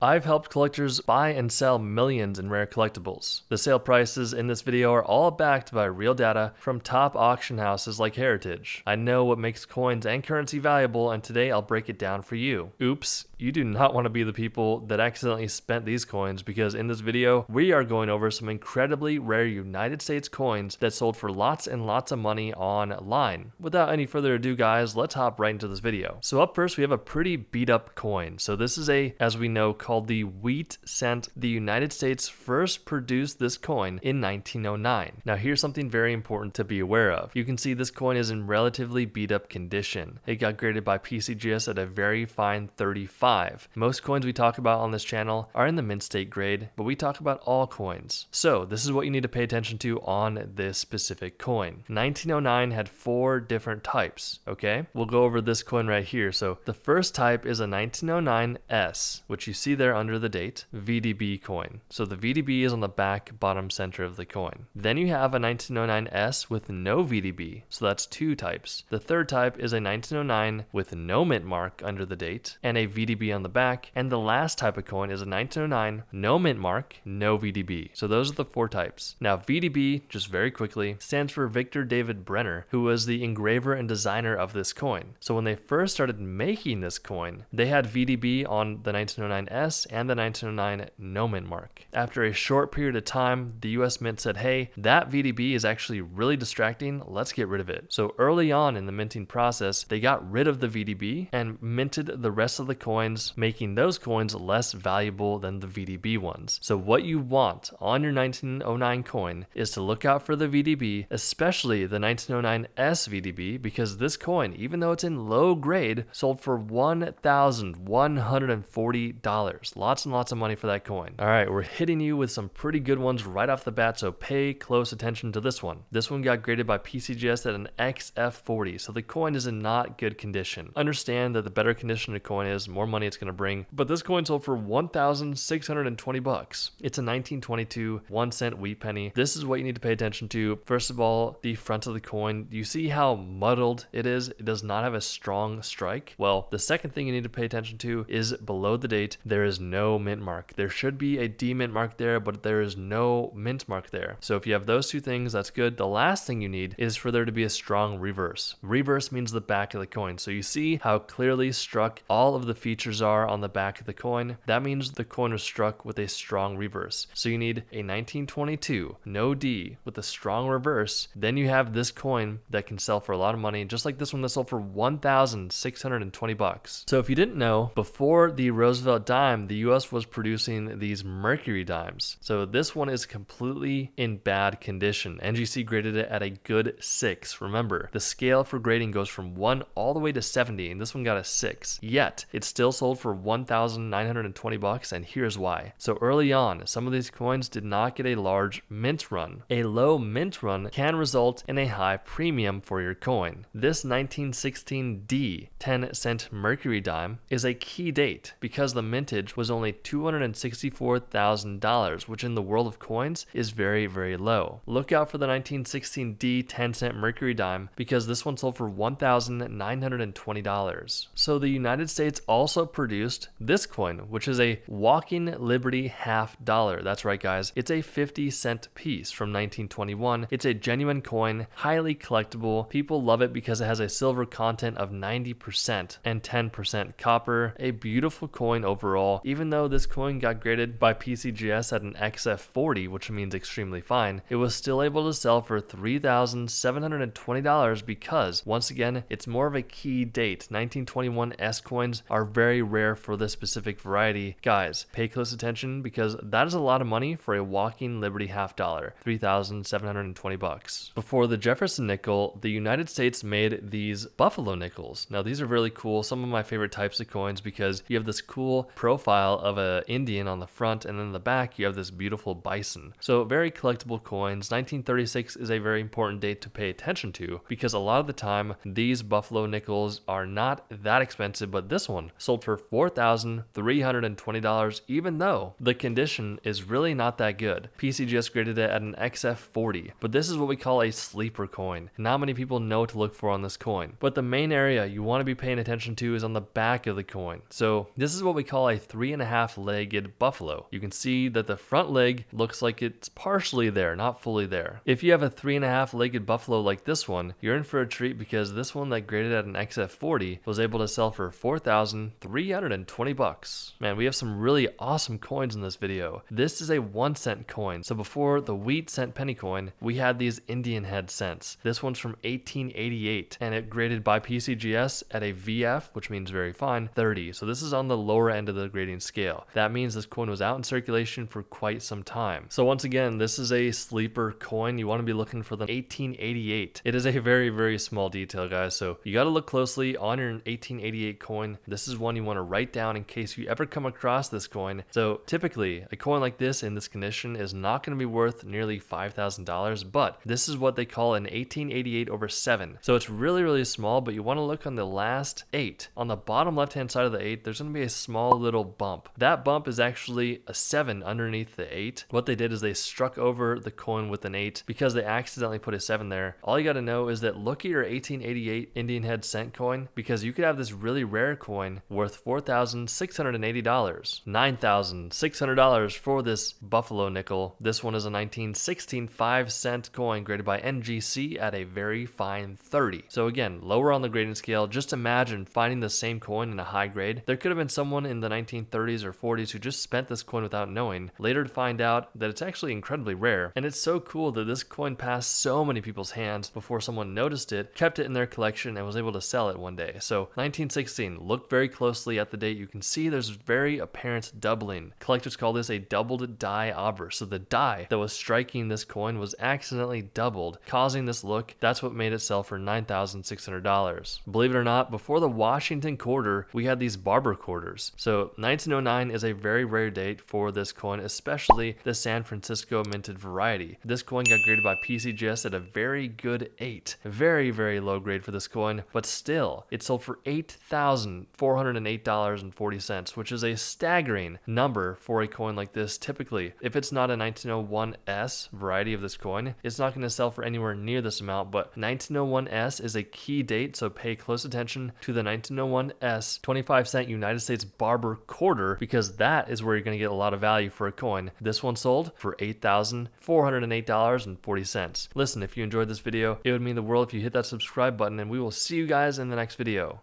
I've helped collectors buy and sell millions in rare collectibles. The sale prices in this video are all backed by real data from top auction houses like Heritage. I know what makes coins and currency valuable, and today I'll break it down for you. Oops, you do not want to be the people that accidentally spent these coins, because in this video, we are going over some incredibly rare United States coins that sold for lots and lots of money online. Without any further ado, guys, let's hop right into this video. So up first, we have a pretty beat up coin. So this is as we know, called the wheat cent. The United States first produced this coin in 1909. Now here's something very important to be aware of. You can see this coin is in relatively beat up condition. It got graded by PCGS at a very fine 35. Most coins we talk about on this channel are in the mint state grade, but we talk about all coins. So this is what you need to pay attention to on this specific coin. 1909 had 4 different types, okay? We'll go over this coin right here. So the first type is a 1909S, which you see there under the date, VDB coin. So the VDB is on the back bottom center of the coin. Then you have a 1909S with no VDB, so that's 2 types. The third type is a 1909 with no mint mark under the date and a VDB on the back. And the last type of coin is a 1909, no mint mark, no VDB. So those are the 4 types. Now VDB, just very quickly, stands for Victor David Brenner, who was the engraver and designer of this coin. So when they first started making this coin, they had VDB on the 1909S and the 1909 no mint mark. After a short period of time, the US Mint said, hey, that VDB is actually really distracting, let's get rid of it. So early on in the minting process, they got rid of the VDB and minted the rest of the coins, making those coins less valuable than the VDB ones. So what you want on your 1909 coin is to look out for the VDB, especially the 1909S VDB, because this coin, even though it's in low grade, sold for $1,140. Lots and lots of money for that coin. All right, we're hitting you with some pretty good ones right off the bat, so pay close attention to this one. This one got graded by PCGS at an XF40, so the coin is in not good condition. Understand that the better condition a coin is, the more money it's going to bring, but this coin sold for $1,620. It's a 1922 1 cent wheat penny. This is what you need to pay attention to. First of all, the front of the coin. You see how muddled it is? It does not have a strong strike. Well, the second thing you need to pay attention to is below the date, there is no mint mark. There should be a D mint mark there, but there is no mint mark there. So if you have those 2 things, that's good. The last thing you need is for there to be a strong reverse. Reverse means the back of the coin. So you see how clearly struck all of the features are on the back of the coin. That means the coin was struck with a strong reverse. So you need a 1922 no D with a strong reverse. Then you have this coin that can sell for a lot of money, just like this one that sold for $1,620. So if you didn't know, before the Roosevelt dime, the US was producing these Mercury dimes. So this one is completely in bad condition. NGC graded it at a good 6. Remember, the scale for grading goes from 1 all the way to 70, and this one got a 6. Yet, it still sold for $1,920, and here's why. So early on, some of these coins did not get a large mint run. A low mint run can result in a high premium for your coin. This 1916D 10 cent Mercury dime is a key date because the mintage was only $264,000, which in the world of coins is very, very low. Look out for the 1916D 10 cent Mercury dime because this one sold for $1,920. So the United States also produced this coin, which is a Walking Liberty half dollar. That's right, guys. It's a 50-cent piece from 1921. It's a genuine coin, highly collectible. People love it because it has a silver content of 90% and 10% copper. A beautiful coin overall. Even though this coin got graded by PCGS at an XF40, which means extremely fine, it was still able to sell for $3,720 because, once again, it's more of a key date. 1921 S coins are very rare for this specific variety. Guys, pay close attention because that is a lot of money for a Walking Liberty half dollar, $3,720. Before the Jefferson nickel, the United States made these buffalo nickels. Now these are really cool. Some of my favorite types of coins because you have this cool profile of an Indian on the front, and then in the back you have this beautiful bison. So very collectible coins. 1936 is a very important date to pay attention to because a lot of the time these buffalo nickels are not that expensive, but this one sold for $4,320 even though the condition is really not that good. PCGS graded it at an XF40, but this is what we call a sleeper coin. Not many people know what to look for on this coin, but the main area you want to be paying attention to is on the back of the coin. So this is what we call a 3.5-legged buffalo. You can see that the front leg looks like it's partially there, not fully there. If you have a 3.5-legged buffalo like this one, you're in for a treat because this one that graded at an XF40 was able to sell for $4,320. Man, we have some really awesome coins in this video. This is a 1-cent coin. So before the wheat cent penny coin, we had these Indian head cents. This one's from 1888 and it graded by PCGS at a VF, which means very fine, 30. So this is on the lower end of the grading scale. That means this coin was out in circulation for quite some time. So once again, this is a sleeper coin. You want to be looking for the 1888. It is a very, very small detail, guys. So you got to look closely on your 1888 coin. This is one you want to write down in case you ever come across this coin. So typically a coin like this in this condition is not going to be worth nearly $5,000, but this is what they call an 1888/7. So it's really, really small, but you want to look on the last 8. On the bottom left-hand side of the 8, there's going to be a small little bump. That bump is actually a 7 underneath the 8. What they did is they struck over the coin with an 8 because they accidentally put a 7 there. All you got to know is that look at your 1888 Indian head cent coin because you could have this really rare coin worth $4,680. $9,600 for this buffalo nickel. This one is a 1916 5-cent coin graded by NGC at a very fine 30. So again, lower on the grading scale. Just imagine finding the same coin in a high grade. There could have been someone in the 1930s or 40s who just spent this coin without knowing, later to find out that it's actually incredibly rare. And it's so cool that this coin passed so many people's hands before someone noticed it, kept it in their collection, and was able to sell it one day. So 1916, look very closely at the date. You can see there's very apparent doubling. Collectors call this a doubled die obverse. So the die that was striking this coin was accidentally doubled, causing this look. That's what made it sell for $9,600. Believe it or not, before the Washington quarter, we had these Barber quarters. So 1909 is a very rare date for this coin, especially the San Francisco minted variety. This coin got graded by PCGS at a very good 8. Very, very low grade for this coin, but still, it sold for $8,408.40, which is a staggering number for a coin like this. Typically, if it's not a 1901S variety of this coin, it's not going to sell for anywhere near this amount, but 1901S is a key date, so pay close attention to the 1901S 25-cent United States Barber quarter because that is where you're going to get a lot of value for a coin. This one sold for $8,408.40. Listen, if you enjoyed this video, it would mean the world if you hit that subscribe button, and we will see you guys in the next video.